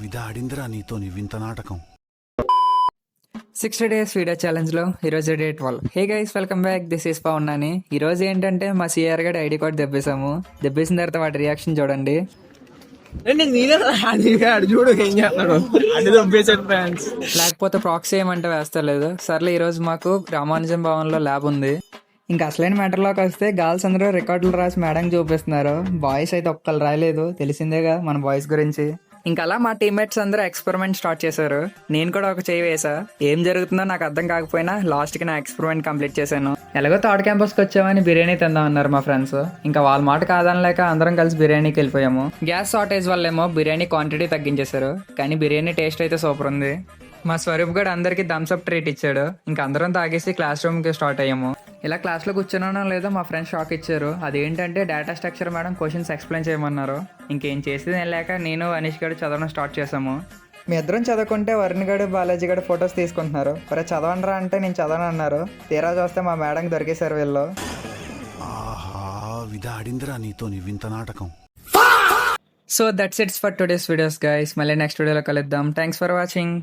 విధాడిందిరా నీతో నీ వింత నాటకం. 60 days వీడియో ఛాలెంజ్లో ఈరోజు day 12. Hey guys, welcome back. This is Pavan అని. ఈరోజు ఏంటంటే మా సిఆర్ గడి ఐడి కార్డ్ దెబ్బేసాము. దెబ్బేసిన తర్వాత వాటి రియాక్షన్ చూడండి. చూడు ఏం చేస్తున్నాడు అన్ని దొబ్బేసాడు ఫ్రెండ్స్. లేకపోతే ప్రాక్సీ ఏమంటే వేస్తలేదు. సర్లే, ఈరోజు మాకు రామానుజం భవన్లో ల్యాబ్ ఉంది. ఇంకా అసలైన మ్యాటర్లోకి వస్తే గర్ల్స్ అందరూ రికార్డులు రాసి మేడం చూపిస్తున్నారు. బాయ్స్ అయితే ఒక్కళ్ళు రాయలేదు. తెలిసిందేగా మన బాయ్స్ గురించి. ఇంకా అలా మా టీమ్మేట్స్ అందరూ ఎక్స్పెరిమెంట్ స్టార్ట్ చేశారు. నేను కూడా ఒక చేయి వేసా. ఏం జరుగుతుందో నాకు అర్థం కాకపోయినా లాస్ట్కి నా ఎక్స్పెరిమెంట్ కంప్లీట్ చేశాను. ఎలాగో థర్డ్ క్యాంపస్కి వచ్చామని బిర్యానీ తిందామన్నారు మా ఫ్రెండ్స్. ఇంకా వాళ్ళ మాట కాదనలేక అందరం కలిసి బిర్యానీకి వెళ్ళిపోయాము. గ్యాస్ షార్టేజ్ వల్లేమో బిర్యానీ క్వాంటిటీ తగ్గించేశారు. కానీ బిర్యానీ టేస్ట్ అయితే సూపర్ ఉంది. మా స్వరూప్ గడ్ అందరికి థమ్స్అప్ ట్రీట్ ఇచ్చాడు. ఇంకా అందరం తాగేసి క్లాస్ రూమ్కి స్టార్ట్ అయ్యాము. ఇలా క్లాస్లో కూర్చున్నానో లేదో మా ఫ్రెండ్స్ షాక్ ఇచ్చారు. అదేంటంటే data structure madam questions explain చేయమన్నారు. ఇంకేం చేసేది లేక నేను అనీష్ గడు చదవడం స్టార్ట్ చేసాము. మీ ఇద్దరం చదువుకుంటే వరుణ్ గడు బాలాజీ గడు ఫొటోస్ తీసుకుంటున్నారు. మరి చదవండిరా అంటే నేను చదవను అన్నారు. తీరా చూస్తే మా మేడం దొరికేశారు వీళ్ళు. ఆహా, విధాడిందిరా నీతో నీ వింత నాటకం. So that's it's for today's videos guys. మళ్ళీ నెక్స్ట్ వీడియోలో కలుద్దాం. Thanks for watching.